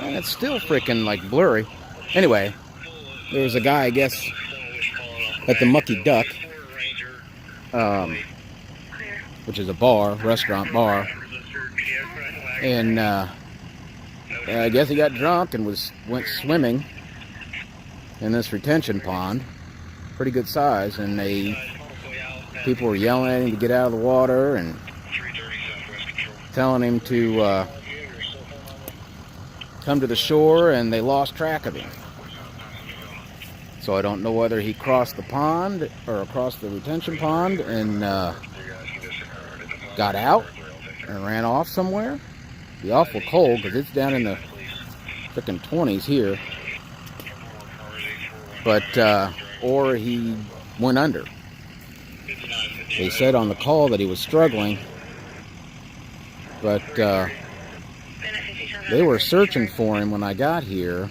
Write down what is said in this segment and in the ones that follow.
And it's still freaking like blurry. Anyway, there was a guy, I guess, at the Mucky Duck, which is a bar, restaurant bar, and I guess he got drunk and went swimming in this retention pond, pretty good size, and people were yelling at him to get out of the water and telling him to come to the shore, and they lost track of him. So I don't know whether he crossed the pond or across the retention pond and got out and ran off somewhere. Be awful cold because it's down in the frickin' 20s here. But or he went under. They said on the call that he was struggling, but they were searching for him when I got here.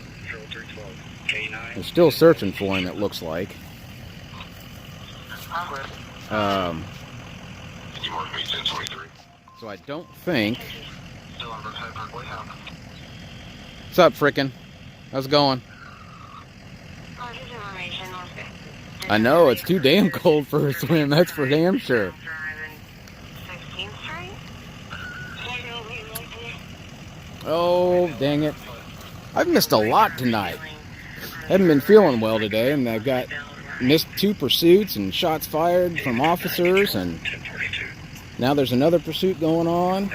They're still searching for him, it looks like. So I don't think... What's up, frickin'? How's it going? I know, it's too damn cold for a swim, that's for damn sure. Oh, dang it. I've missed a lot tonight. Haven't been feeling well today, and I've missed 2 pursuits and shots fired from officers, and now there's another pursuit going on.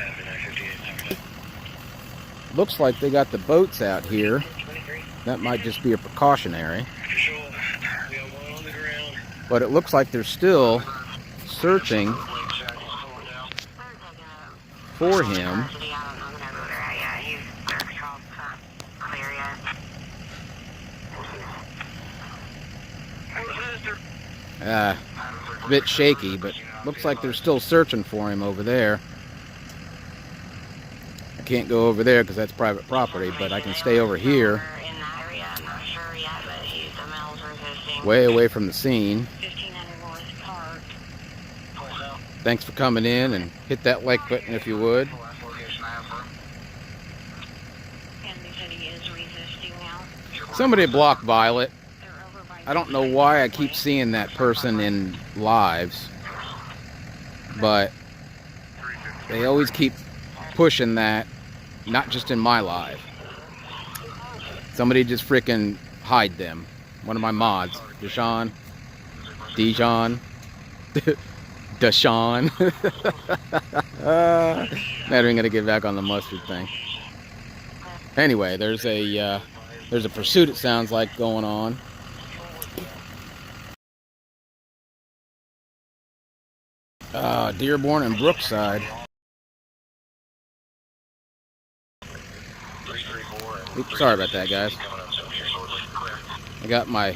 Looks like they got the boats out here. That might just be a precautionary. But it looks like they're still searching for him. A bit shaky, but looks like they're still searching for him over there. I can't go over there because that's private property, but I can stay over here, way away from the scene. Thanks for coming in, and hit that like button if you would. Somebody blocked Violet. I don't know why I keep seeing that person in lives, but they always keep pushing that, not just in my live. Somebody just freaking hide them. One of my mods, Deshaun, not even gonna get back on the mustard thing. Anyway, there's a pursuit, it sounds like, going on. Dearborn and Brookside. Oops, sorry about that, guys. I got my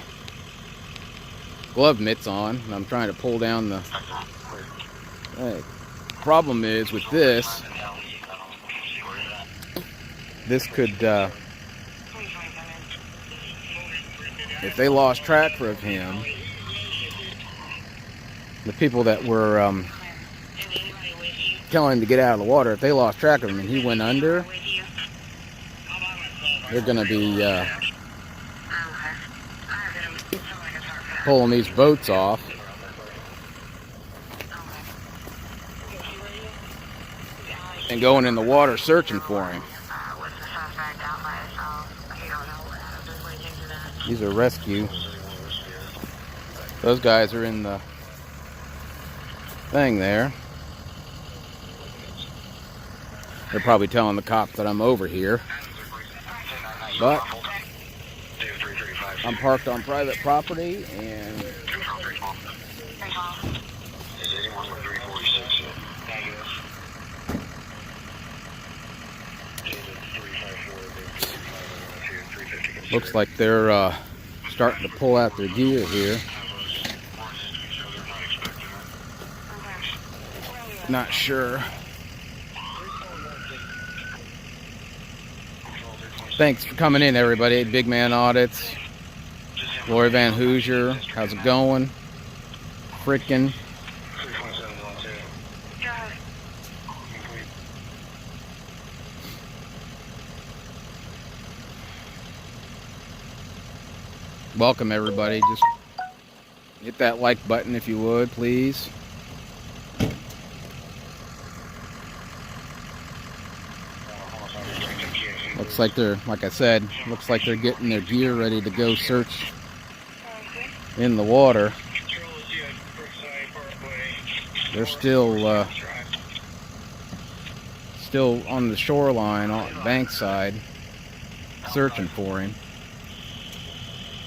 glove mitts on, and I'm trying to pull down the... problem is with this could, if they lost track of him, the people that were telling him to get out of the water, if they lost track of him and he went under, they're going to be pulling these boats off. And going in the water searching for him. These are rescue. Those guys are in the thing there. They're probably telling the cops that I'm over here. But I'm parked on private property, and looks like they're starting to pull out their gear here. Not sure. Thanks for coming in, everybody. Big Man Audits. Lori Van Hoosier. How's it going? Frickin'. welcome everybody. Just hit that like button if you would, please. Looks like they're, like I said, looks like they're getting their gear ready to go search in the water. They're still on the shoreline, on the bank side, searching for him.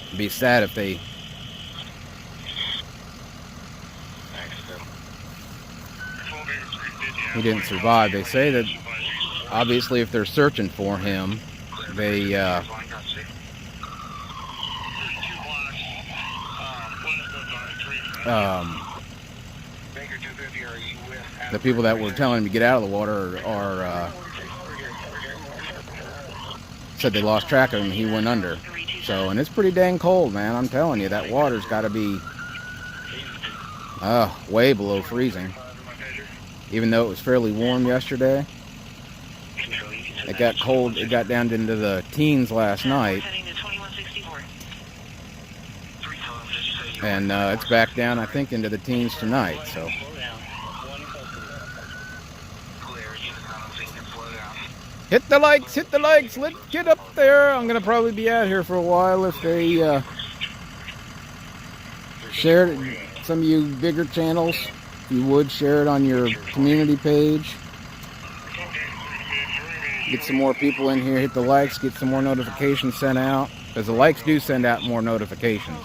It'd be sad if he didn't survive. They say that obviously if they're searching for him, they the people that were telling him to get out of the water are said they lost track of him and he went under. So, and it's pretty dang cold, man. I'm telling you, that water's got to be way below freezing. Even though it was fairly warm yesterday, it got cold. It got down into the teens last night, and it's back down, I think, into the teens tonight. So, hit the likes, hit the likes. Let's get up there. I'm gonna probably be out here for a while. If they shared it, some of you bigger channels, if you would share it on your community page. Get some more people in here, hit the likes, get some more notifications sent out, because the likes do send out more notifications.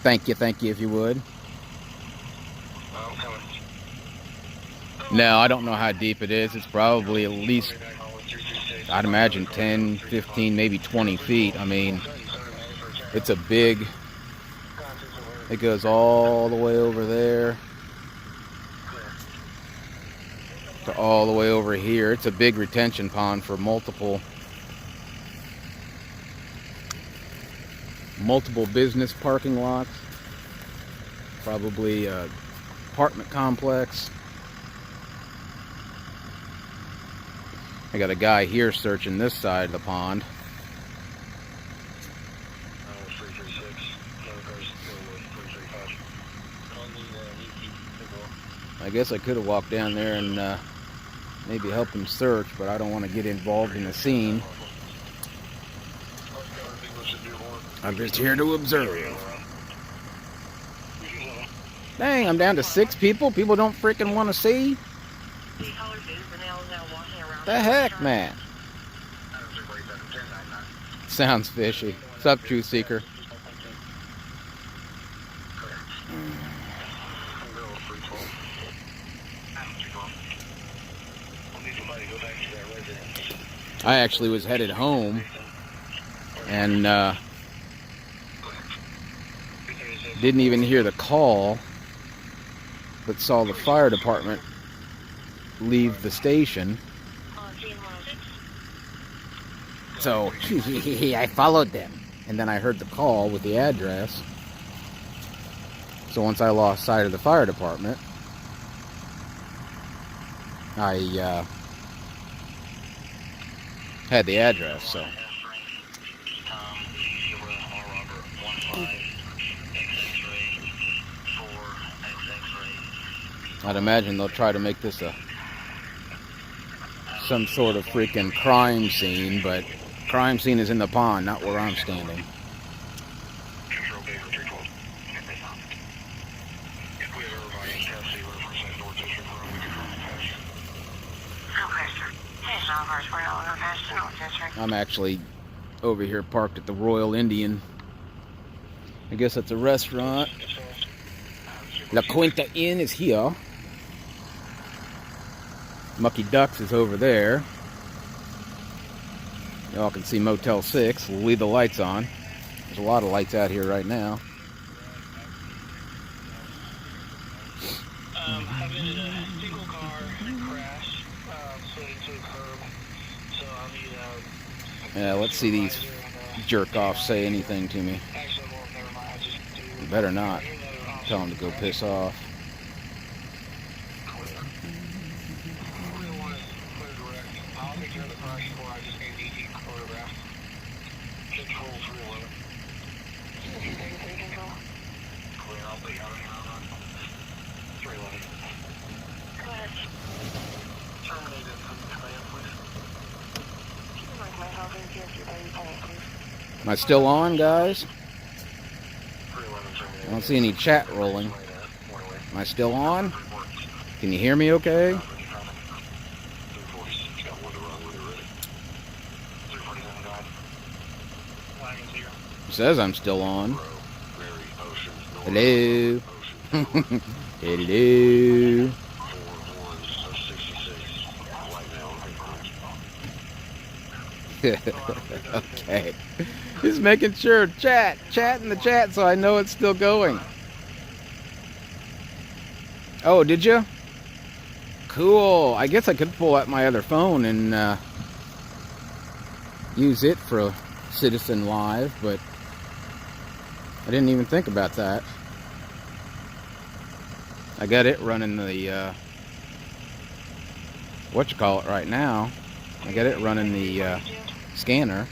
Thank you, if you would. No, I don't know how deep it is. It's probably at least, I'd imagine 10, 15, maybe 20 feet. I mean, it's a big, it goes all the way over there to all the way over here. It's a big retention pond for multiple business parking lots, probably apartment complex. I got a guy here searching this side of the pond. I guess I could have walked down there and maybe help him search, but I don't want to get involved in the scene. I'm just here to observe. Dang, I'm down to 6 people. People don't freaking want to see. The heck, man. Sounds fishy. What's up, Truth Seeker? I actually was headed home and didn't even hear the call, but saw the fire department leave the station. So I followed them, and then I heard the call with the address. So once I lost sight of the fire department, I had the address. So I'd imagine they'll try to make this some sort of freaking crime scene, but crime scene is in the pond, not where I'm standing. I'm actually over here parked at the Royal Indian. I guess that's a restaurant. La Quinta Inn is here. Mucky Ducks is over there. Y'all can see Motel 6. We'll leave the lights on. There's a lot of lights out here right now. I've been in a single car crash, slid into a curb, so I'll need Yeah, let's see these jerk-offs say anything to me. actually, well, never mind, I just do. You better not. Tell them to go piss off. Clear one is clear direct. I'll take care of the I just need the ET photograph. Control 311. Clear, I'll be out of here. 311. Go ahead. Terminated from command, please. Am I still on, guys? 311 terminated. I don't see any chat rolling. Am I still on? Can you hear me okay? It says I'm still on. Hello. Hello. Okay. Just making sure. Chat in the chat so I know it's still going. Oh, did you? Cool. I guess I could pull out my other phone and use it for a Citizen Live, but I didn't even think about that. I got it running the whatchamacallit right now. I got it running the scanner.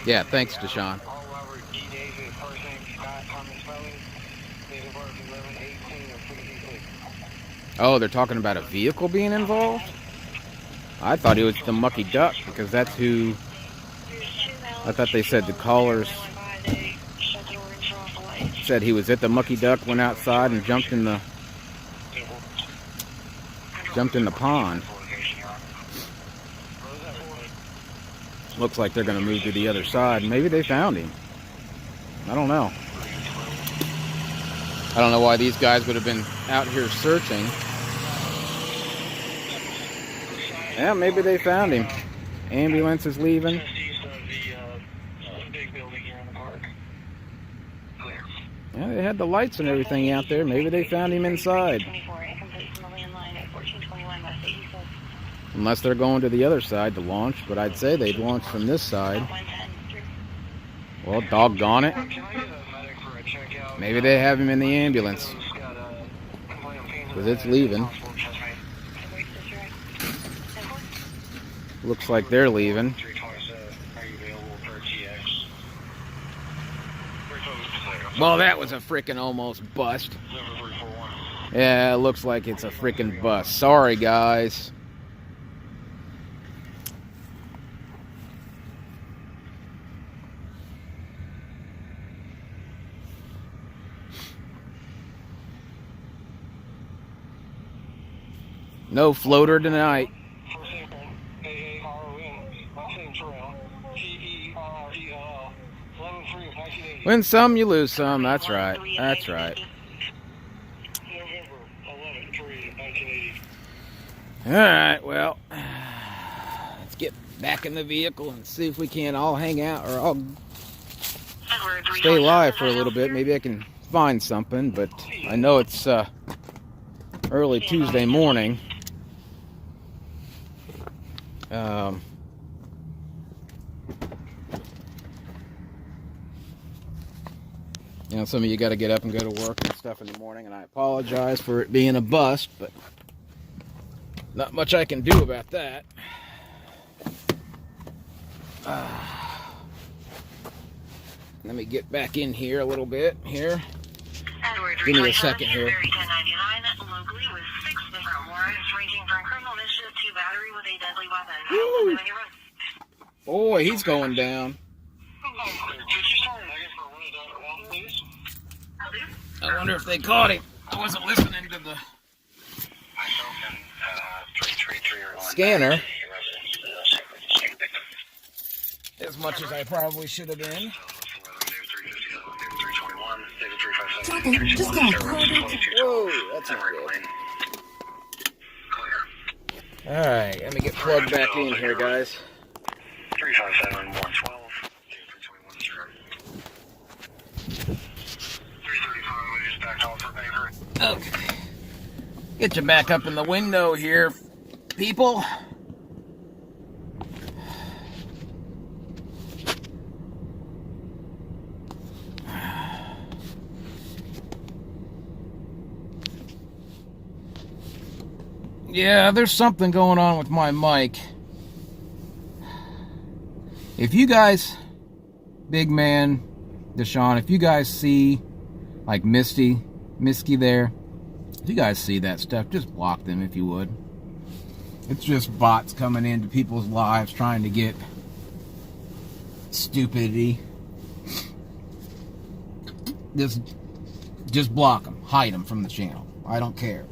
Yeah, thanks, Deshaun. Oh, they're talking about a vehicle being involved? I thought it was the Mucky Duck, because that's who... I thought they said the callers said he was at the Mucky Duck, went outside and jumped in the pond. Looks like they're going to move to the other side. Maybe they found him. I don't know. I don't know why these guys would have been out here searching. Yeah, maybe they found him. Ambulance is leaving. Yeah, they had the lights and everything out there. Maybe they found him inside. Unless they're going to the other side to launch, but I'd say they'd launch from this side. Well, doggone it. Maybe they have him in the ambulance. Because it's leaving. Looks like they're leaving. Well, that was a frickin' almost bust. Yeah, it looks like it's a frickin' bust. Sorry, guys. No floater tonight. Win some, you lose some. That's right. That's right. Alright, well, let's get back in the vehicle and see if we can all hang out, or I'll stay live for a little bit. Maybe I can find something, but I know it's early Tuesday morning. You know, some of you got to get up and go to work and stuff in the morning, and I apologize for it being a bust, but not much I can do about that. Let me get back in here a little bit here. Give me a second here. Woo! Boy, he's going down. I wonder if they caught him. I wasn't listening to the scanner as much as I probably should have been. Whoa, that's not good. Alright, let me get plugged back in here, guys. 357 112. Okay. Get you back up in the window here, people. Yeah, there's something going on with my mic. If you guys, big man, Deshaun, if you guys see, like Misty there, if you guys see that stuff, just block them if you would. It's just bots coming into people's lives trying to get stupidity. Just block them. Hide them from the channel. I don't care.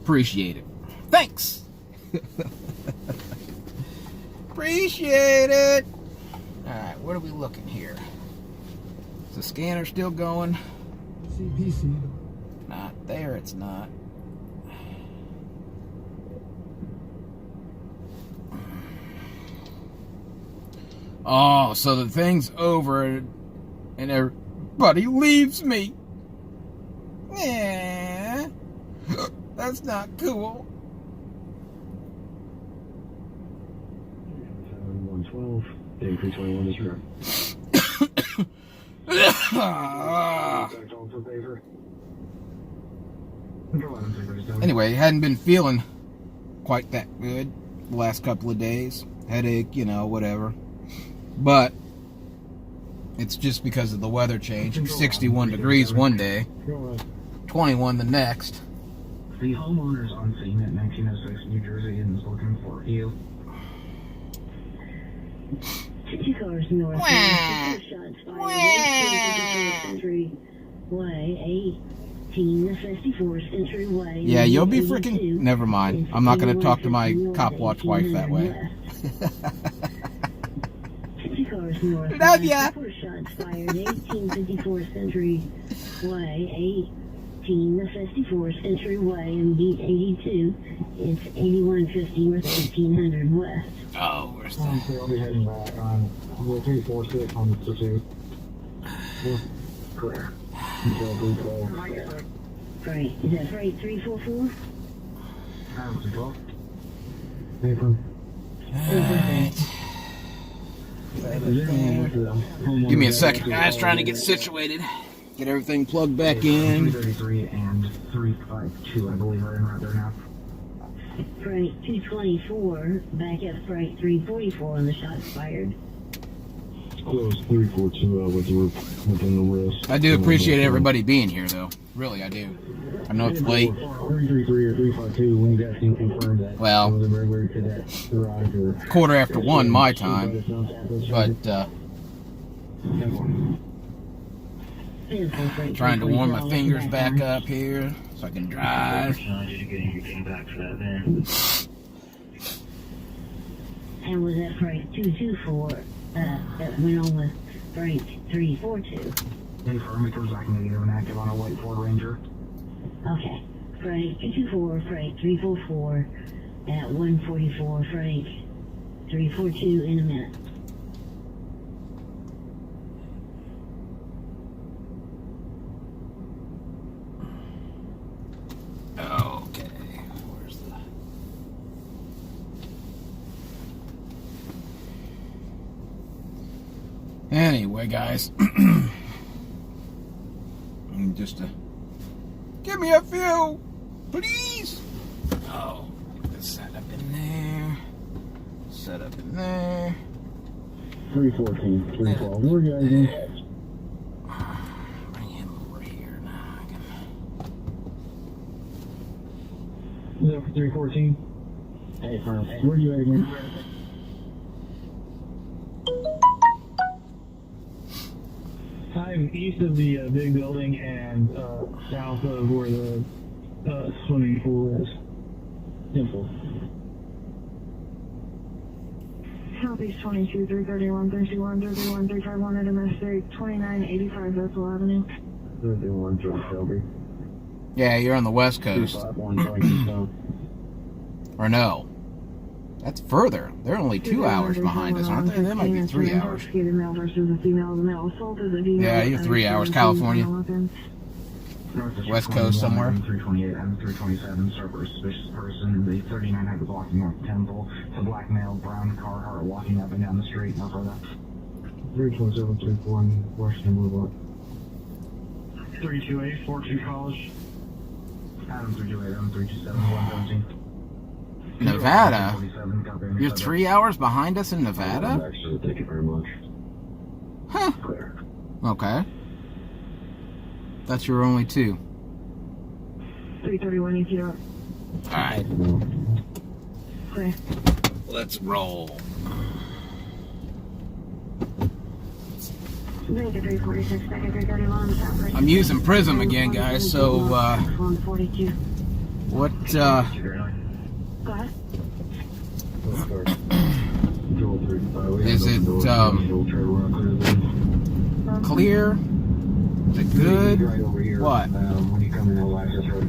Appreciate it. Thanks! Appreciate it! Alright, what are we looking here? Is the scanner still going? CPC. Not there, it's not. Oh, so the thing's over and everybody leaves me. Yeah. That's not cool. 112. Day 321 is here. Anyway, hadn't been feeling quite that good the last couple of days. Headache, you know, whatever. But it's just because of the weather change. 61 degrees one day, 21 the next. The homeowner's on scene at 1906 New Jersey and is looking for you. 2 cars north. Shots fired. Century Way, 1854 Century Way. Yeah, you'll be freaking. Never mind. I'm not going to talk to my cop watch wife that way. 2 cars north. Love ya. 4 shots fired. 1854 Century Way, 1854 Century Way, and beat 82. It's 8150 North 1800 West. Oh, where's the... I'll be heading back on 346 on the pursuit. Clear. Until 312. Right, is that freight 344? Alright. Give me a second, guys. Trying to get situated. Get everything plugged back in. 333 and 352, I believe, are in right there now. Freight 224, back up freight 344 on the shots fired. Close 342 within the wrist. I do appreciate everybody being here, though. Really, I do. I know it's late. 333 or 352, when you guys can confirm that. Well, to that garage or 1:15 my time. But, trying to warm my fingers back up here so I can drive. And was that freight 224 that went on with freight 342? Confirm it goes back negative and active on a white Ford Ranger. Okay. Freight 224, freight 344 at 144, freight 342 in a minute. Okay, where's the... Anyway, guys, just to give me a few, please. Oh, set up in there. Set up in there. 314, 312. Where are you guys? Bring him over here now. I can... Is that for 314? Hey, firm. Where are you at again? I'm east of the big building and south of where the swimming pool is. Simple. Southeast 22, 331, 31, 31, 351 at domestic, 2985 Bethel Avenue. 31 George Shelby. Yeah, you're on the West Coast. 251 Or no. That's further. They're only 2 hours behind us, aren't they? They might be 3 hours. Male versus a female. The male assault is a female. Yeah, you're 3 hours. California. West Coast somewhere. 328 and 327, separate suspicious person. The 39 had the blocking North Temple. The black male, brown car, walking up and down the street. No further. 327, 341, Washington Boulevard. 328, 42 College. Adam 328, Adam 327, 117. Nevada? You're 3 hours behind us in Nevada? Actually, thank you very much. Huh. Clear. Okay. That's your only 2. 331, you keep up. Alright. Clear. Let's roll. I'm using Prism again, guys, so, what, Go ahead. is it, clear? Is it good? What? When you come in, all access road.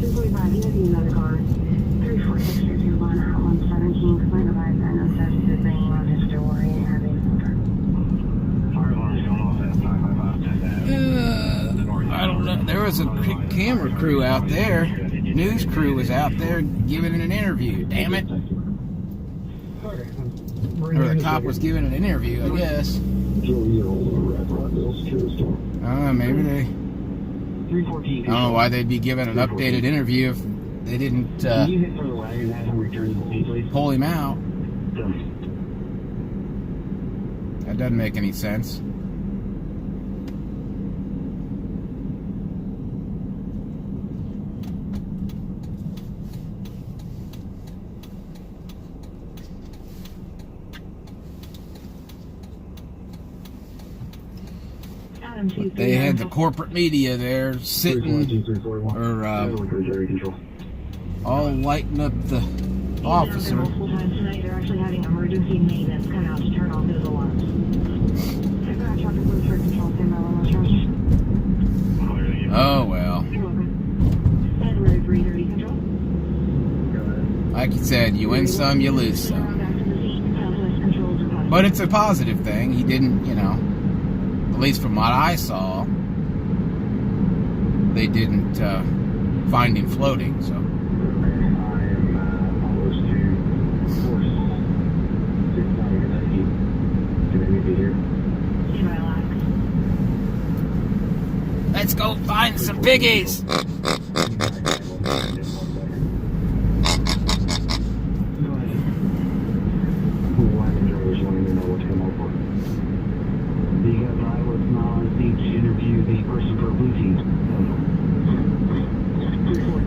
245, you have another car. 346-221, out 117, complaint advised, I know Seth is bringing on his story and having Fire alarm's going off at 555 I don't know. There was a camera crew out there. News crew was out there giving an interview. Damn it. Or the cop was giving an interview, I guess. Maybe they... I don't know why they'd be giving an updated interview if they didn't pull him out. That doesn't make any sense. They had the corporate media there sitting, or all lighting up the officer. multiple times tonight. They're actually having emergency maintenance come out to turn off those alarms. I've got traffic police for control, stand by one more. Oh well. You're welcome. And road 330 control. Like you said, you win some, you lose some. But it's a positive thing. He didn't, you know, at least from what I saw, they didn't find him floating, so. Let's go find some piggies.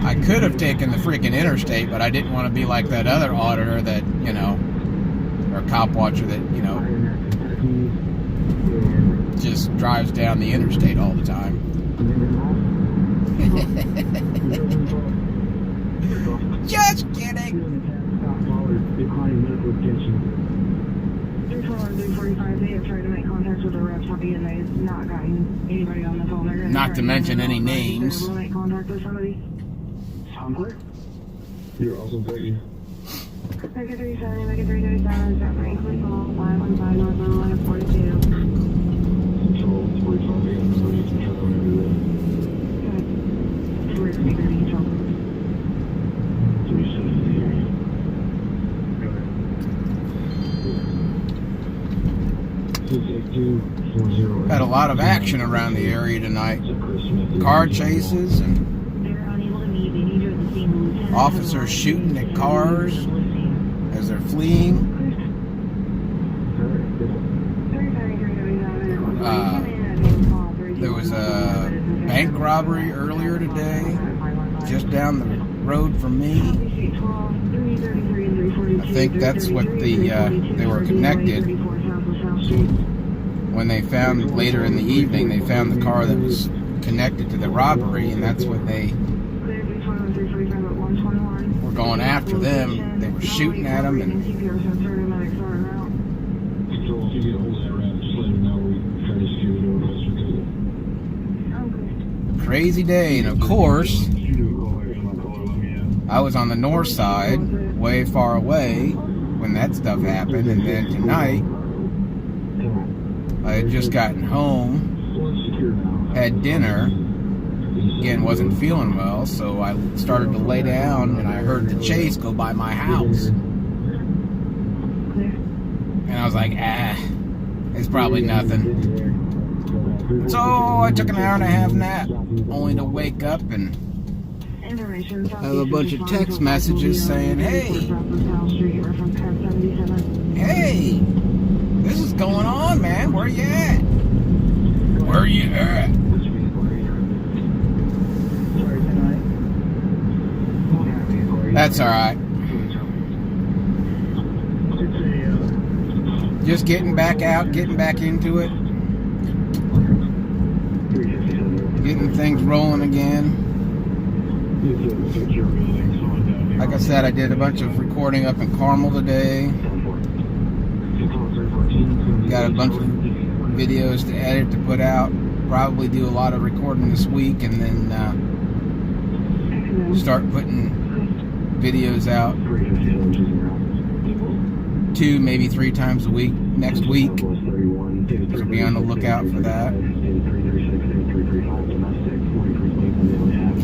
I could have taken the freaking interstate, but I didn't want to be like that other auditor that, you know, or cop watcher that, you know, just drives down the interstate all the time. Just kidding. 345, they have tried to make contact with the reps. Happy and they've not gotten anybody on the phone. Not to mention any names. They'll make contact with somebody. Sound clear? You're awesome, thank you. Make it 370, make it 337, start bringing police call, 515 North 142. Control 45, so you can try whenever you're ready. Good. We're speaker to control. 370 here. Go ahead. Had a lot of action around the area tonight. Car chases and officers shooting at cars as they're fleeing. There was a bank robbery earlier today, just down the road from me. I think that's what they were connected. When they found, later in the evening, they found the car that was connected to the robbery, and that's when they were going after them. They were shooting at them, and crazy day. And of course, I was on the north side, way far away, when that stuff happened. And then tonight, I had just gotten home, had dinner, again, wasn't feeling well, so I started to lay down, and I heard the chase go by my house. And I was like, it's probably nothing. So I took an hour and a half nap, only to wake up and Information. I have a bunch of text messages saying, hey, hey, this is going on, man. Where you at? Where you at? That's all right. Just getting back out, getting back into it, getting things rolling again. Like I said, I did a bunch of recording up in Carmel today. Got a bunch of videos to edit to put out. Probably do a lot of recording this week, and then start putting videos out 2, maybe 3 times a week next week. So be on the lookout for that.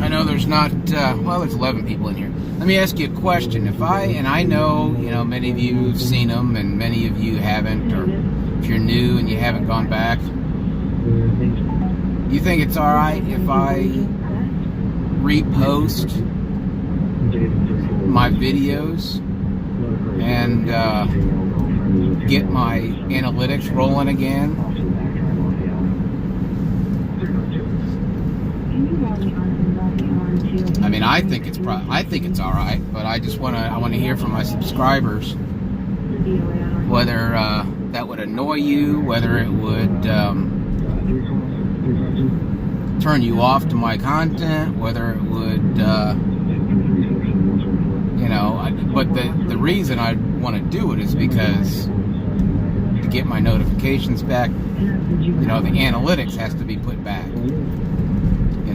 I know there's not, well, there's 11 people in here. Let me ask you a question. And I know, many of you have seen them and many of you haven't, or if you're new and you haven't gone back, you think it's alright if I repost my videos and get my analytics rolling again? I mean, I think it's all right, but I want to hear from my subscribers whether that would annoy you, whether it would turn you off to my content, whether it would but the reason I want to do it is because to get my notifications back, the analytics has to be put back.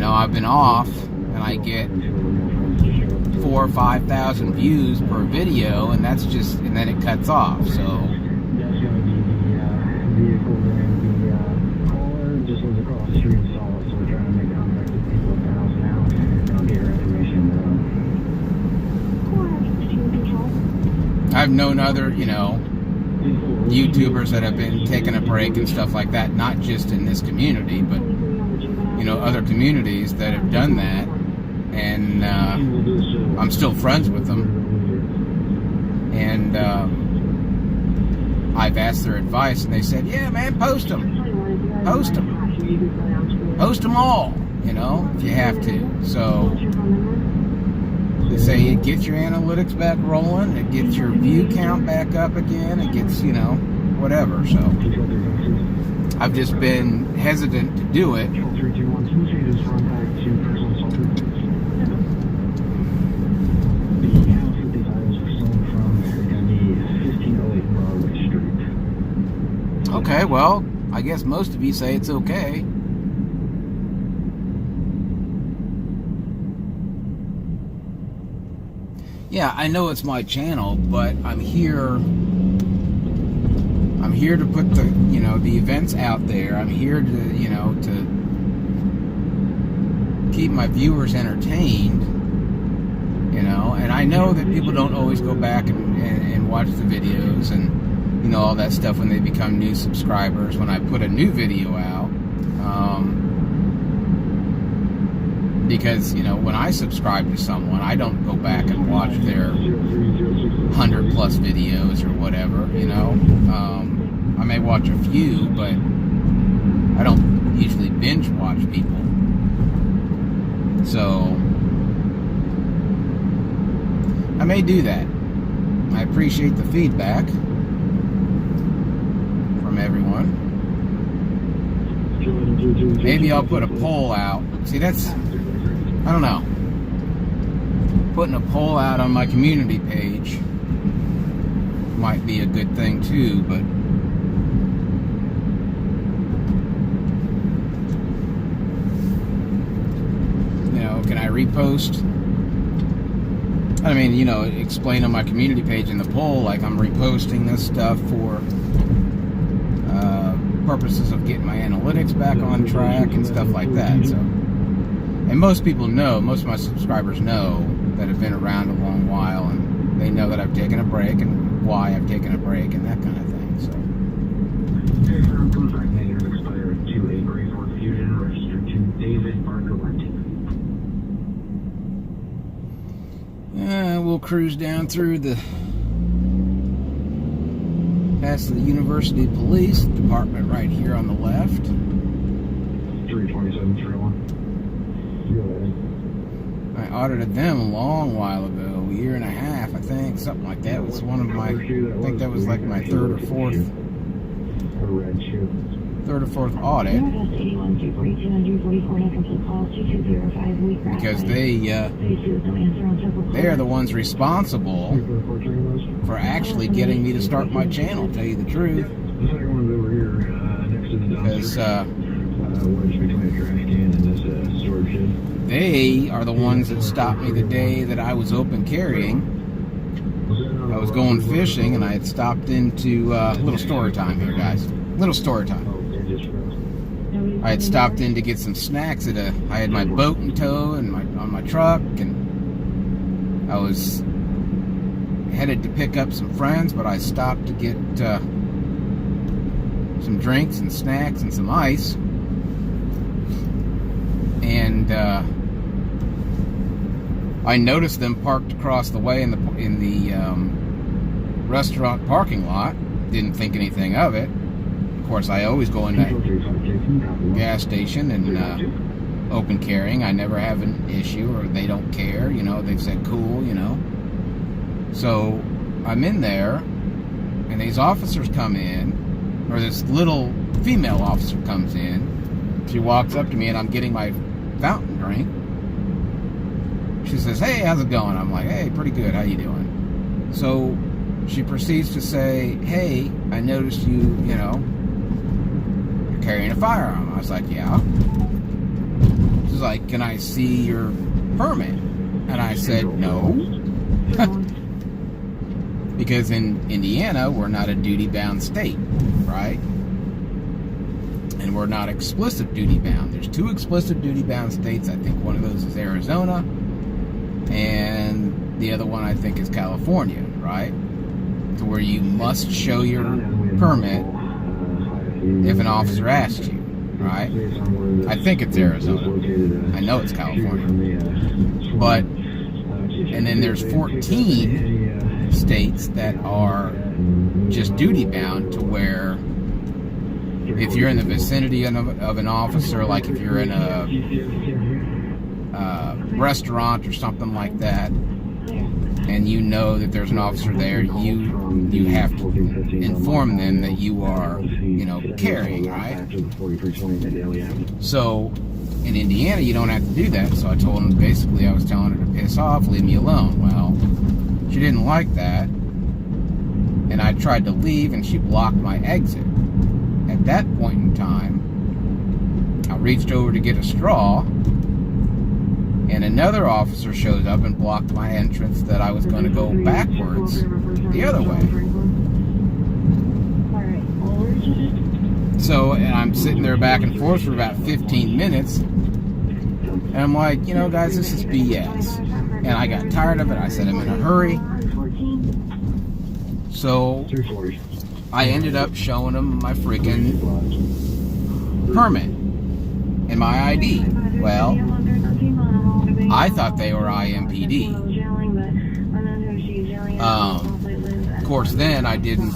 I've been off and I get 4,000 or 5,000 views per video, and that's and then it cuts off. So That's going to be the vehicle and the caller just lives across the street in Solid, so we're trying to make contact with people at the house now, and I'll get your information. I've known other, YouTubers that have been taking a break and stuff like that, not just in this community, but other communities that have done that, and I'm still friends with them, and I've asked their advice, and they said, yeah, man, post them all, if you have to. So they say it gets your analytics back rolling, it gets your view count back up again, it gets, whatever. So I've just been hesitant to do it. Okay, well, I guess most of you say it's okay. Yeah, I know it's my channel, but I'm here to put the events out there. I'm here to to keep my viewers entertained, and I know that people don't always go back and watch the videos and all that stuff when they become new subscribers. When I put a new video out, because when I subscribe to someone, I don't go back and watch their 100+ videos or whatever. I may watch a few, but I don't usually binge watch people. So I may do that. I appreciate the feedback from everyone. Maybe I'll put a poll out. See, I don't know. Putting a poll out on my community page might be a good thing too, but can I repost? I mean, explain on my community page in the poll, like I'm reposting this stuff for purposes of getting my analytics back on track and stuff like that. So, and most people know, most of my subscribers know that have been around a long while, and they know that I've taken a break and why I've taken a break and that kind of thing. So. Contract negative expired 2-8 Fusion registered to David Barker Martin. we'll cruise down through past the University Police Department right here on the left. 327-31. Go ahead. I audited them a long while ago, a year and a half, I think, something like that. It was one of my, I think that was like my third or fourth audit. Because they are the ones responsible for actually getting me to start my channel, to tell you the truth. Because they are the ones that stopped me the day that I was open carrying. I was going fishing and I had stopped into little story time here, guys. Little story time. I had stopped in to get some snacks I had my boat in tow and on my truck, and I was headed to pick up some friends, but I stopped to get some drinks and snacks and some ice. And I noticed them parked across the way in the restaurant parking lot. Didn't think anything of it. Of course, I always go in that gas station and open carrying. I never have an issue, or they don't care. You know, they've said cool. You know. So I'm in there, and these officers come in, or this little female officer comes in. She walks up to me, and I'm getting my fountain drink. She says, "Hey, how's it going?" I'm like, "Hey, pretty good. How you doing?" So she proceeds to say, "Hey, I noticed you're carrying a firearm." I was like, "Yeah." She's like, "Can I see your permit?" And I said, "No." Because in Indiana, we're not a duty-bound state, right? And we're not explicit duty-bound. There's two explicit duty-bound states. I think one of those is Arizona, and the other one I think is California, right? To where you must show your permit if an officer asks you, right? I think it's Arizona. I know it's California. But, and then there's 14 states that are just duty-bound, to where if you're in the vicinity of an officer, like if you're in a restaurant or something like that, and you know that there's an officer there, you have to inform them that you are, carrying, right? So in Indiana, you don't have to do that. So I told him, basically, I was telling her to piss off, leave me alone. Well, she didn't like that, and I tried to leave, and she blocked my exit. At that point in time, I reached over to get a straw, and another officer shows up and blocked my entrance, that I was going to go backwards the other way. So, and I'm sitting there back and forth for about 15 minutes, and I'm like, guys, this is BS. And I got tired of it. I said, I'm in a hurry. So I ended up showing them my freaking permit and my ID. Well, I thought they were IMPD. Of course, then I didn't.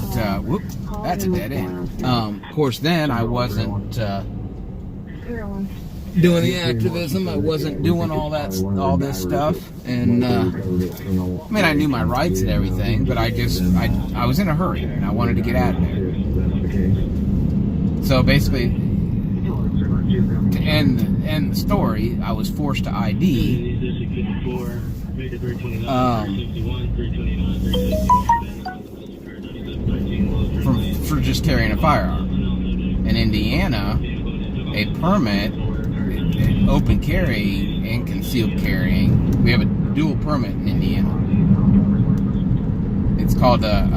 Whoop, that's a dead end. Of course, then I wasn't doing the activism. I wasn't doing all this stuff, and I I knew my rights and everything, but I was in a hurry and I wanted to get out of there. So basically, to end the story, I was forced to ID for just carrying a firearm. In Indiana, a permit, open carry and concealed carrying, we have a dual permit in Indiana. It's called a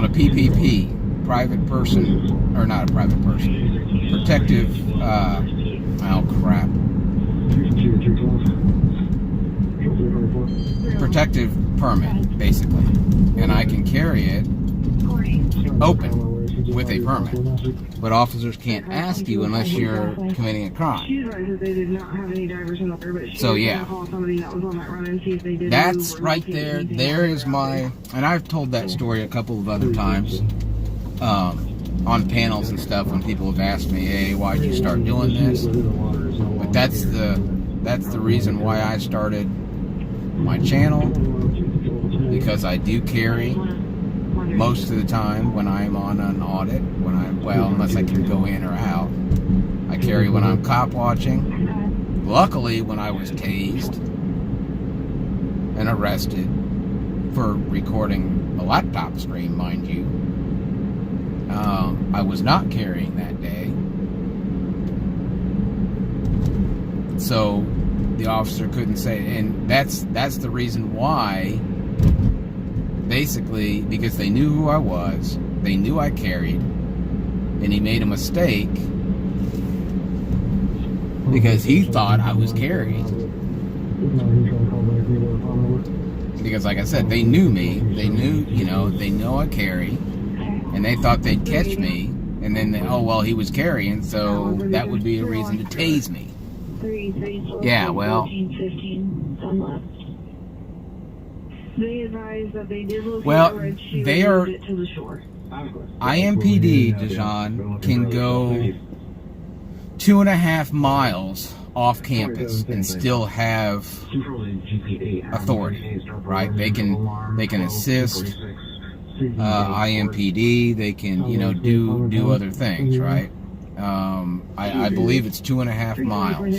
PPP, private person, or not a private person, protective, protective permit, basically. And I can carry it open. with a permit. But officers can't ask you unless you're committing a crime. She advised that they did not have any divers in there, but she So, was yeah. gonna call somebody that was on that run and see if they did. That's move or right locate there. anything There else is around my, it. and I've told that story a couple of other times on panels and stuff when people have asked me, hey, why'd you start doing this? But that's the reason why I started my channel, because I do carry most of the time when I'm on an audit, unless I can go in or out. I carry when I'm cop watching. Luckily, when I was tased and arrested for recording a laptop stream, mind you, I was not carrying that day. So the officer couldn't say, and that's the reason why, basically, because they knew who I was, they knew I carried, and he made a mistake because he thought I was carrying. Because like I said, they knew me, they know I carry, and they thought they'd catch me, and then he was carrying, so that would be a reason to tase me. Yeah, well, 15, some left. They advised that they did locate well, a red shoe they and are, moved it to the shore. IMPD, Dijon, can go 2.5 miles off campus and still have authority, right? They can assist IMPD. They can, do other things, right? I believe it's 2.5 miles,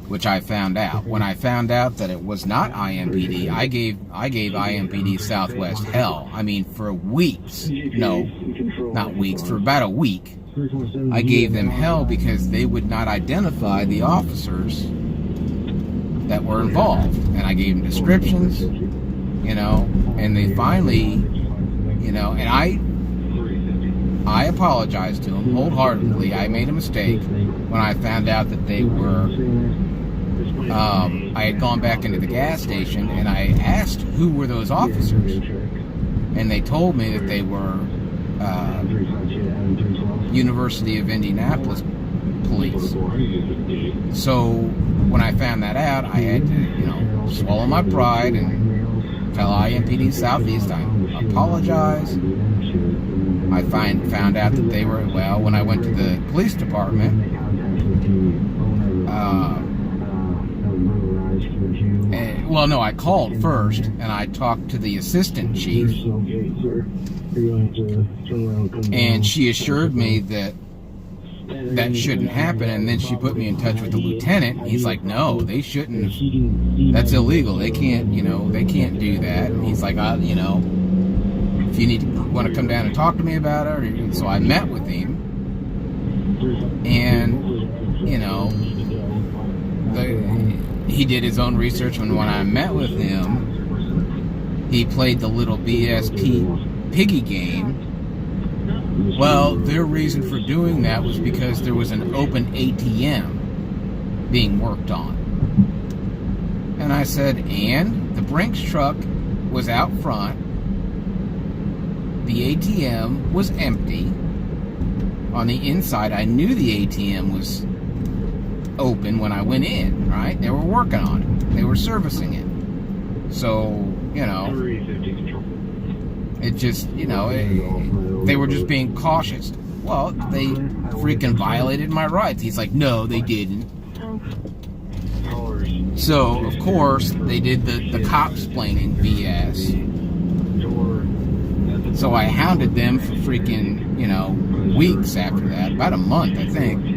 which I found out. When I found out that it was not IMPD, I gave IMPD Southwest hell. I mean, for weeks. No, not weeks. For about a week, I gave them hell because they would not identify the officers that were involved. And I gave them descriptions, and they finally, and I apologized to them wholeheartedly. I made a mistake when I found out that they were, I had gone back into the gas station and I asked who were those officers. And they told me that they were University of Indianapolis police. So when I found that out, I had to, swallow my pride and tell IMPD Southeast I apologize. I found out that they were, when I went to the police department, I called first, and I talked to the assistant chief, and she assured me that shouldn't happen, and then she put me in touch with the lieutenant, and he's like, no, they shouldn't, that's illegal, they can't, they can't do that, and he's like, if you want to come down and talk to me about it, so I met with him, and, he did his own research, and when I met with him, he played the little BSP piggy game. Well, their reason for doing that was because there was an open ATM being worked on. And I said, and the Brinks truck was out front, the ATM was empty. On the inside, I knew the ATM was open when I went in, right? They were working on it. They were servicing it. So, it just, they were just being cautious. Well, they freaking violated my rights. He's like, no, they didn't. So, of course, they did the cop-splaining BS. So I hounded them for freaking, weeks after that. About a month, I think.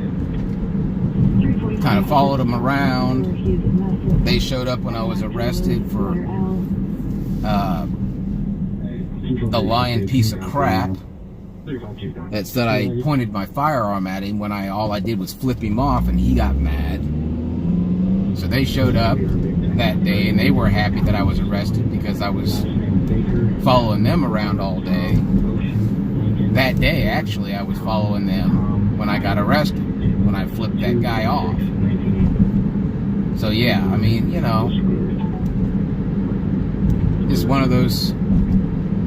Kind of followed them around. They showed up when I was arrested for the lying piece of crap that said I pointed my firearm at him when all I did was flip him off, and he got mad. So they showed up that day, and they were happy that I was arrested because I was following them around all day. That day, actually, I was following them when I got arrested, when I flipped that guy off. So yeah, I mean, it's one of those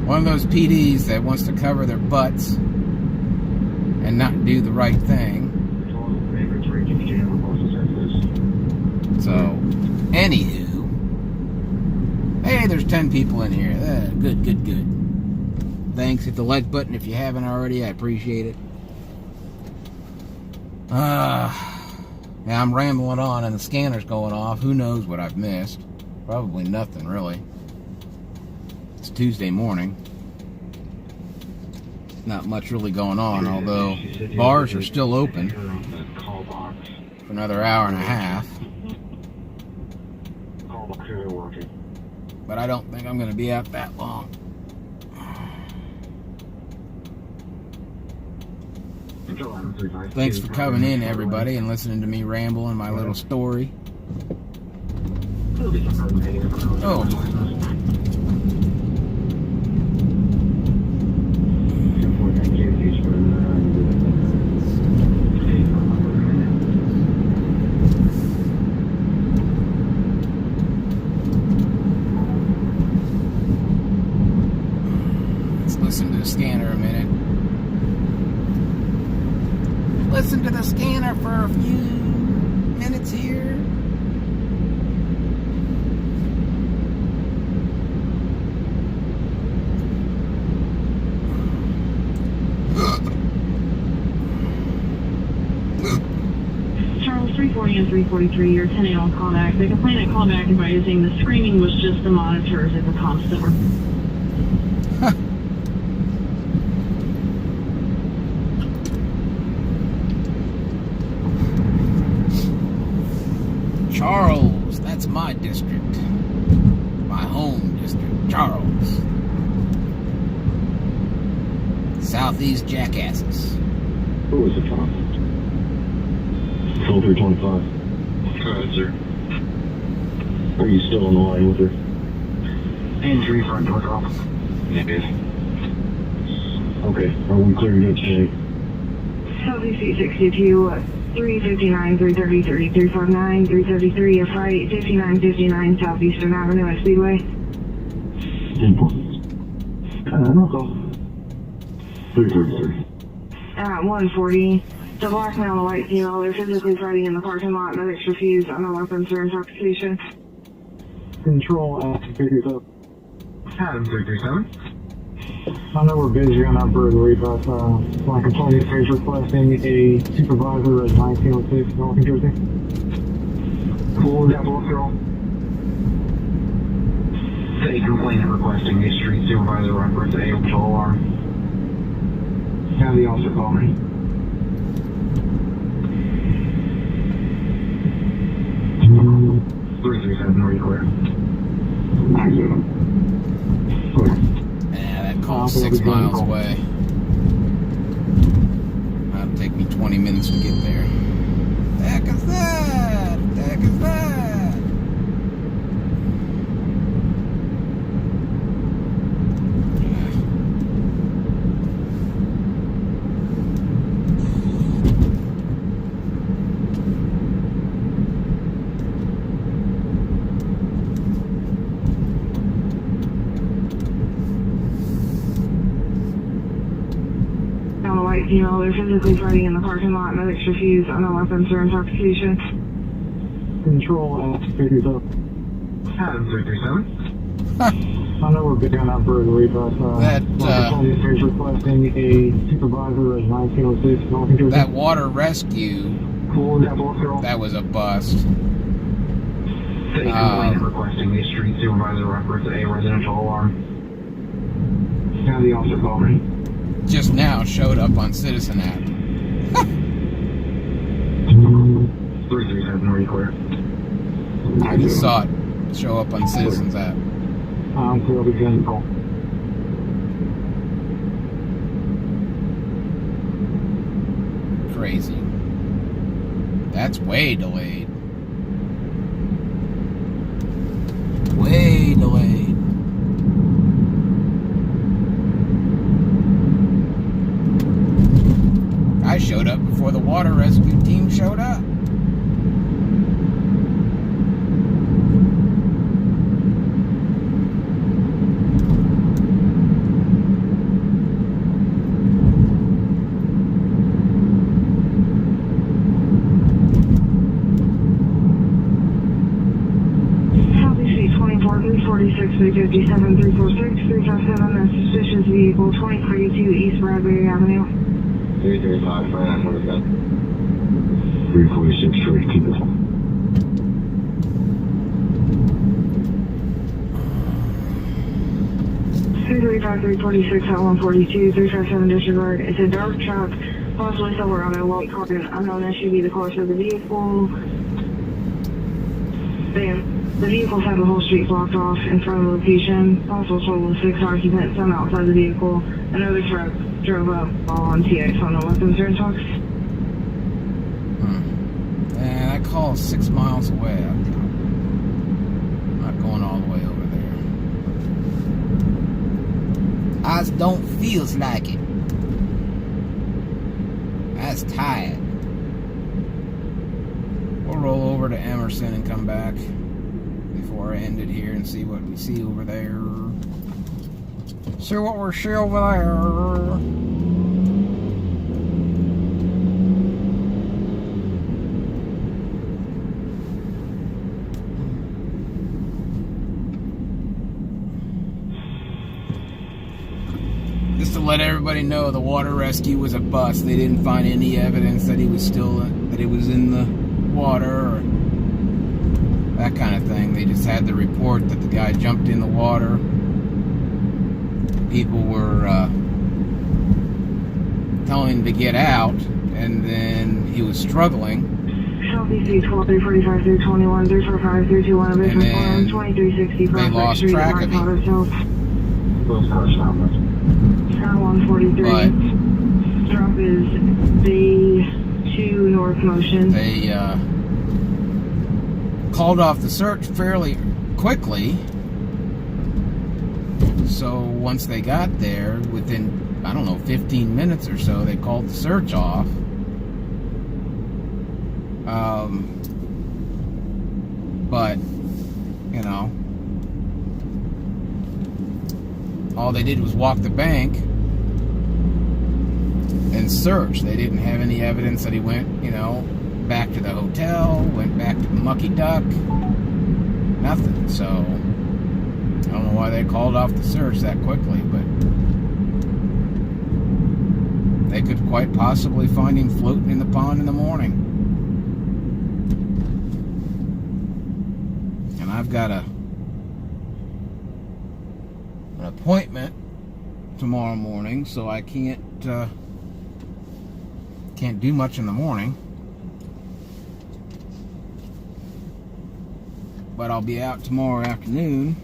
One of those PDs that wants to cover their butts and not do the right thing. So, anywho, hey, there's 10 people in here. Good. Thanks. Hit the like button if you haven't already. I appreciate it. Yeah, I'm rambling on and the scanner's going off. Who knows what I've missed? Probably nothing, really. It's Tuesday morning. Not much really going on, although bars are still open for another hour and a half. But I don't think I'm going to be out that long. Thanks for coming in, everybody, and listening to me ramble in my little story. Oh. Let's listen to the scanner a minute. Listen to the scanner for a few minutes here. Charles 340 and 343, your 10 a.m. callback. The complainant callback advising the screaming was just the monitors at the constant. Charles, that's my district. My home district, Charles. Southeast jackasses. Who was it from? 2325. Go ahead, sir. Are you still on the line with her? Entry front door off. Negative. Okay, are we clear to go today? Southeast 862, 359, 330, 359, 333, a flight 5959 Southeastern Avenue at Speedway. No call. 333. At 140, the black male and the white female, they're physically fighting in the parking lot. Medics refused under weapons or intoxication. Control, figures up. Adam 337. I know we're busy on that burglary, but my complaint is requesting a supervisor at 1906 North New Jersey. Cool, double girl. Say complainant requesting a street supervisor reference A control alarm. Have the officer call me. Three 337, are you clear? Clear. Yeah, that call's 6 miles away. That'll take me 20 minutes to get there. The heck is that? The heck is that? Female, they're physically fighting in the parking lot. Medics refused under weapons or intoxication. Control, figures up. Adam 337. I know we're busy on that burglary, but my complaint is requesting a supervisor at 1906 North New Jersey. That water rescue, Cool, double girl. that was a bust. Say complainant requesting a street supervisor reference A residential alarm. Have the officer call me. Just now showed up on Citizen app. 337, are you clear? I just saw it show up on Citizen's app. I'm clear to begin call. Crazy. That's way delayed. Way delayed. I showed up before the water rescue team showed up. 46, 357, 346, 357, a suspicious vehicle, 2032 East Bradbury Avenue. 335, Fran, what is that? 346, straight, keep it. Two 346 at 142, 357 disregard. It's a dark truck, possibly Silverado, white car, unknown SUV, the course of the vehicle. The vehicles have the whole street blocked off in front of the location. Possible total of 6 occupants, some outside the vehicle. Another truck drove up, all on TX on the weapons during talks. And that call is 6 miles away. I'm not going all the way over there. I just don't feel like it. I was tired. We'll roll over to Emerson and come back before I end it here and see what we see over there. See what we see over there. Just to let everybody know, the water rescue was a bust. They didn't find any evidence that he was in the water or that kind of thing. They just had the report that the guy jumped in the water. People were telling him to get out, and then he was struggling. Southeast 12, 345, 321, 345, 321, And then 2360, they lost track of him. Those cars stop us. Sky 143. But Drop is Bay 2 North Motion. they called off the search fairly quickly. So once they got there, within, I don't know, 15 minutes or so, they called the search off. But, you know, all they did was walk the bank and search. They didn't have any evidence that he went, you know, back to the hotel, went back to the Mucky Duck. Nothing. So I don't know why they called off the search that quickly, but they could quite possibly find him floating in the pond in the morning. And I've got an appointment tomorrow morning, so I can't do much in the morning. But I'll be out tomorrow afternoon.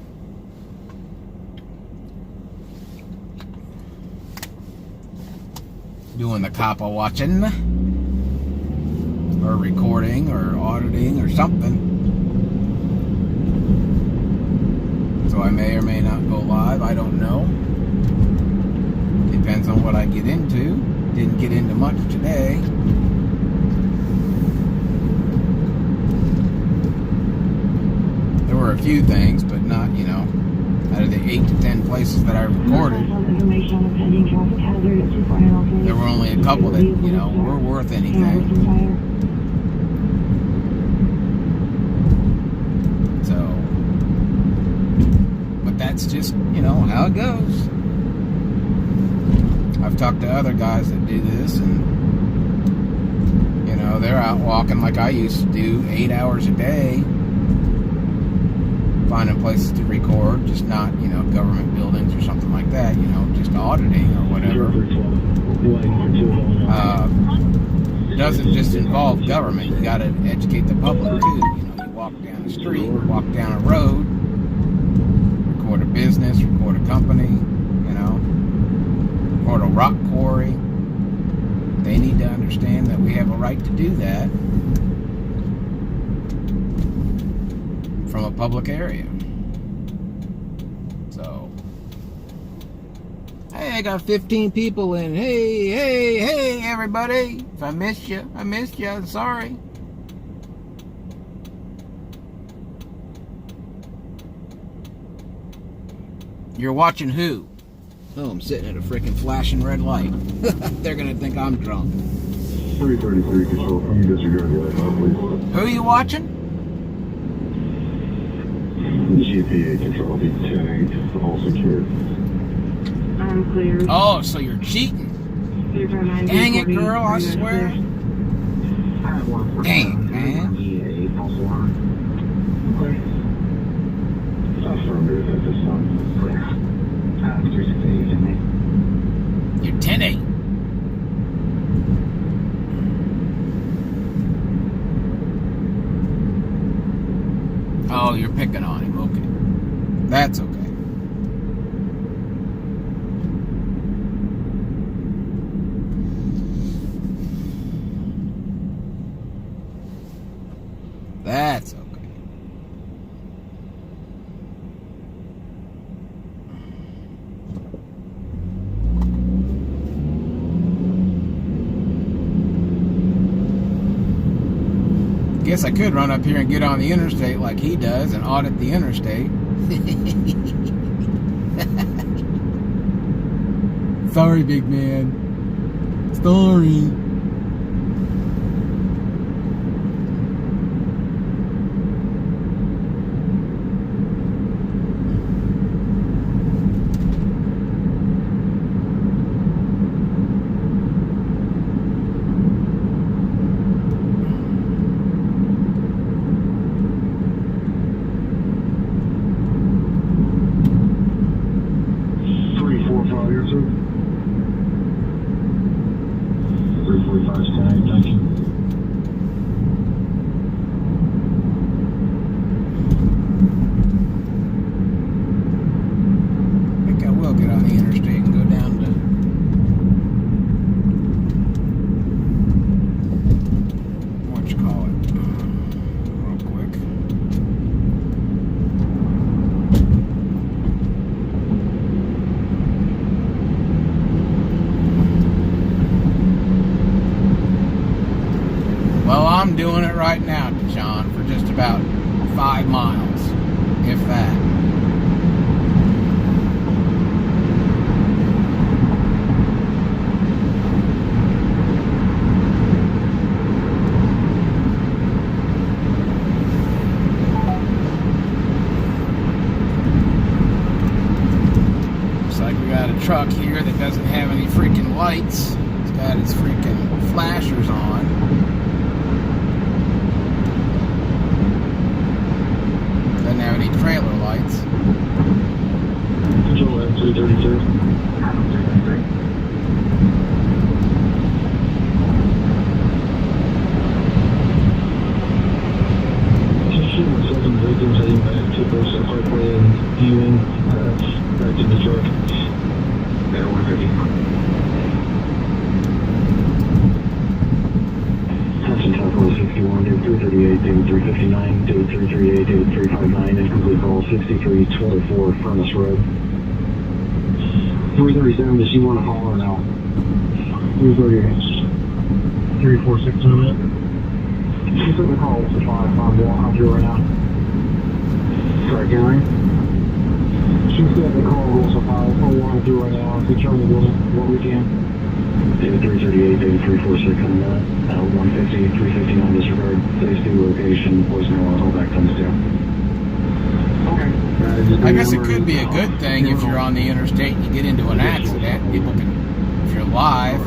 Doing the copper watching, or recording, or auditing, or something. So I may or may not go live, I don't know. Depends on what I get into. Didn't get into much today. There were a few things, but not, you know, out of the 8 to 10 places that I recorded, there were only a couple that, you know, were worth anything. So, but that's just, you know, how it goes. I've talked to other guys that do this, and, you know, they're out walking like I used to do, 8 hours a day, finding places to record, just not, you know, government buildings or something like that, you know, just auditing or whatever. Doesn't just involve government. You got to educate the public too. You know, you walk down the street, walk down a road, record a business, record a company, you know, record a rock quarry. They need to understand that we have a right to do that from a public area. So, hey, I got 15 people in. Hey, everybody. If I missed you, I'm sorry. You're watching who? Oh, I'm sitting at a freaking flashing red light. They're gonna think I'm drunk. 333 control, can you disregard the light, please? Who are you watching? GPA control, be 10-8, all secured. I'm clear. Oh, so you're cheating. Dang it, girl, I swear. Dang it, man. Affirmative at this time. Clear. 368, You're 10-8. Oh, you're picking on him. Okay. That's okay. That's okay. Guess I could run up here and get on the interstate like he does and audit the interstate. Sorry, big man. Sorry. I'm doing it right now, John, for just about 5 miles, if that. Looks like we got a truck here that doesn't have any freaking lights. It's got its freaking flashers on. Doesn't have any trailer lights. Control at 332. Seven victims heading back to Wilson Parkway and viewing back to the truck. At 150. Hudson Tackle 61, David 338, David 359, David 338, David 359, incomplete call 6324 Furnace Road. 337, does she want to call or no? 338. 346 in a minute. She said the call was a 551. I'll do it right now. Sorry, Gary. She said the call was a 551. I'll do it right now. If we try to do what we can. David 338, David 346 in a minute. 150, 359 disregard. Phase 2 location, voicemail, I'll back times 2. Okay. I guess it could be a good thing if you're on the interstate and you get into an accident. People can, if you're live,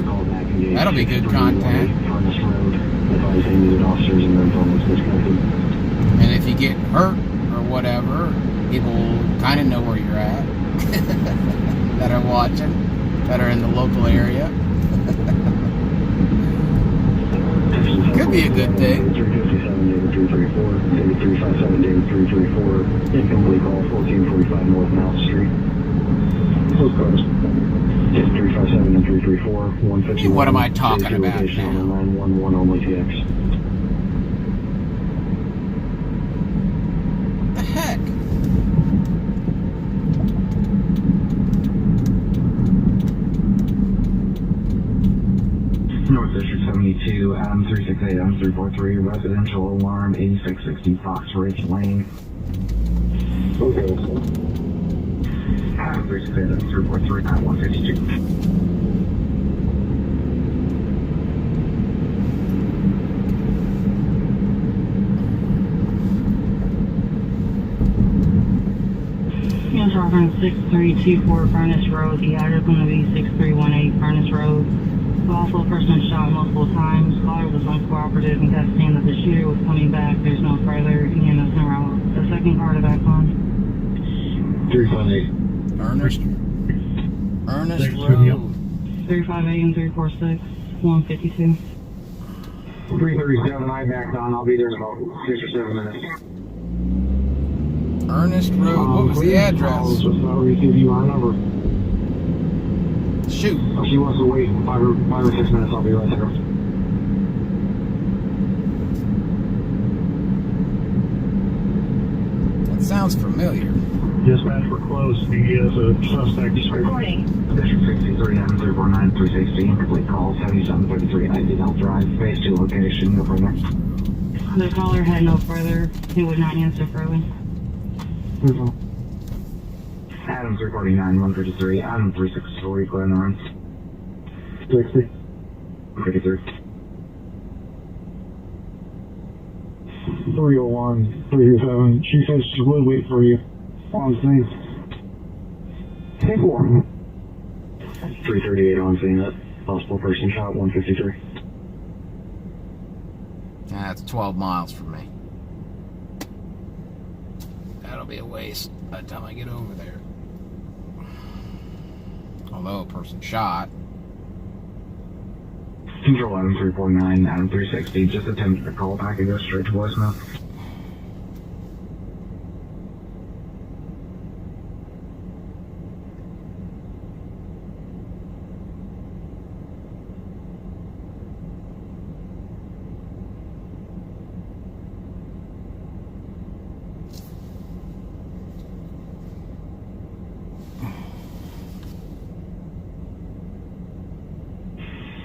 that'll be good content. And if you get hurt or whatever, people kind of know where you're at that are watching, that are in the local area. Could be a good thing. 357, David 334, David 357, David 334, incomplete call 1445 North Mount Street. Close cars. David 357 and 334, 150. What am I talking about now? 911 only TX. The heck? North District 72, Adam 368, Adam 343, residential alarm 8660 Fox Ridge Lane. Okay. Adam 368, Adam 343, at 152. talking 6324 Furnace Road. The address going to be 6318 Furnace Road. Also, a person shot multiple times. Caller was uncooperative and kept saying that the shooter was coming back. There's no further EMS around. The second car to back on. 358. Ernest Thanks, Road. 358 and 346. 152. 337, I backed on. I'll be there in about 6 or 7 minutes. Ernest Road. What was the address? I'll give you our number. Shoot. If she wants to wait 5 or 6 minutes, I'll be right there. That sounds familiar. Dispatch, we're close. He is a suspect. Recording. District 63, 349, 316, complete call, 7733, ID Health Drive, phase 2 location, no further. The caller had no further. He would not answer further. Adam 349, 153, Adam 364, clear on the run. 60. 53. 301, 327. She says she would wait for you on scene. Take one. 338 on scene, that possible person shot, 153. That's 12 miles from me. That'll be a waste by the time I get over there. Although a person shot. Control Adam 349, Adam 360, just attempted to call back and go straight to voicemail.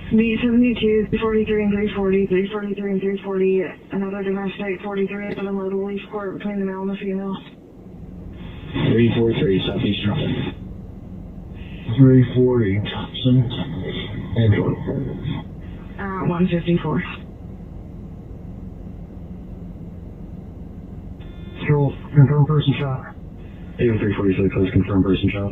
B72, 343 and 340, 343 and 340, another domestic 43 at the Load Relief Court between the male and the female. 343, Southeast Drive. 340. And 154. Control, confirm person shot. Even 346, let's confirm person shot.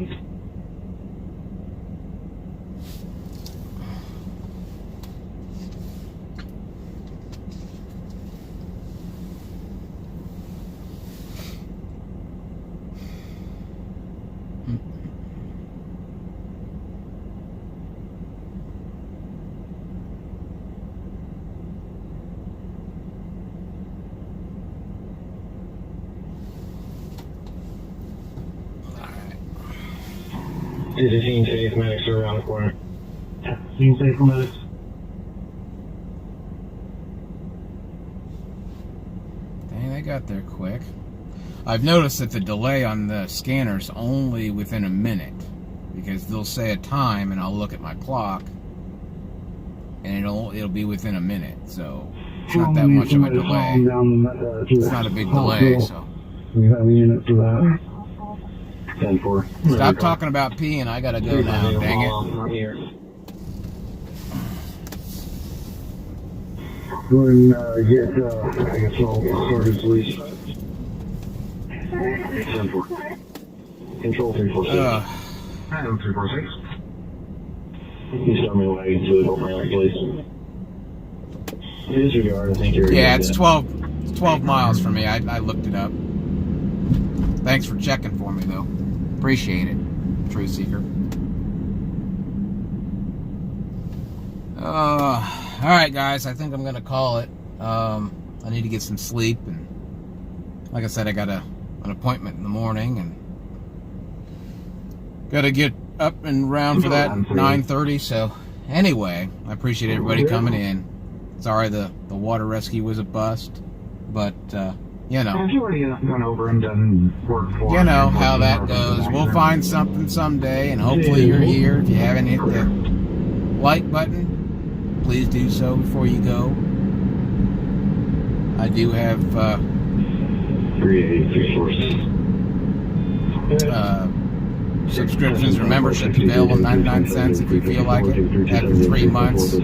Is it Team Safe Medics are around the corner? Team Safe Medics. Dang, they got there quick. I've noticed that the delay on the scanner's only within a minute. Because they'll say a time and I'll look at my clock. And it'll be within a minute. So it's not that much of a delay. It's not a big delay, so. We have a unit for that. 10-4. Stop talking about peeing, I gotta go now, dang it. Not here. Go and get, I guess all sorted, please. 10-4. Control 346. Adam 346. You start me away to the right, please. Disregard, I think you're... Yeah, it's 12 miles from me. I looked it up. Thanks for checking for me, though. Appreciate it, Truth Seeker. Alright, guys, I think I'm going to call it. I need to get some sleep. And like I said, I got an appointment in the morning. And got to get up and around for that 9:30. So, anyway, I appreciate everybody coming in. Sorry the water rescue was a bust. But, you know. I've already gone over and done work for You know how that goes. We'll find something someday, and hopefully you're here. If you haven't hit the like button, please do so before you go. I do have 38346. subscriptions or memberships available, 99 cents if you feel like it. After 3 months of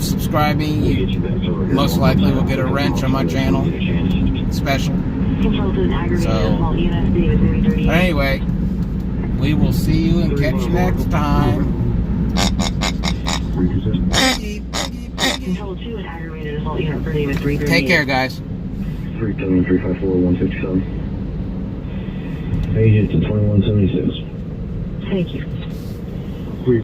subscribing, you most likely will get a wrench on my channel special. Control to an aggravated So- assault unit, David 338. Anyway, we will see you and catch you next time. 326. Control to an aggravated assault unit for David 338. Take care, guys. 37354 167. Agent to 2176. Thank you.